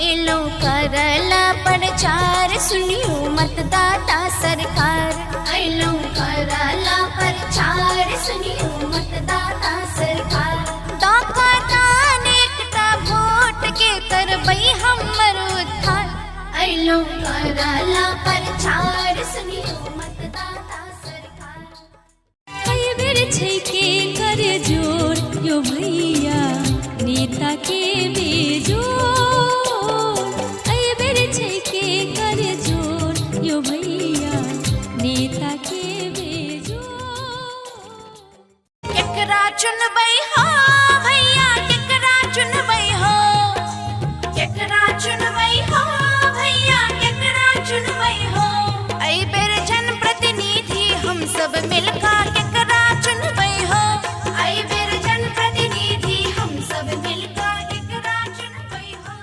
Yellow करला प्रचार सुनियो मतदाता सरकार। एलो करला प्रचार सुनियो मतदाता सरकार। दाका दान एकता वोट के करबई हमर उद्धार। एलो करला प्रचार सुनियो मतदाता सरकार। कई बेर छै के कर जोर यो भैया नेता के बेजोर। कई बेर छै के कर जोर यो भैया नेता के बेजोर। केकरा चुनबै हो भैया केकरा चुनबै हो। केकरा चुनबै हो भैया केकरा चुनबै हो। एहि बेर जनप्रतिनिधि हम सब मिलका केकरा चुनबै हो। एहि बेर जनप्रतिनिधि हम सब मिलका केकरा चुनबै हो।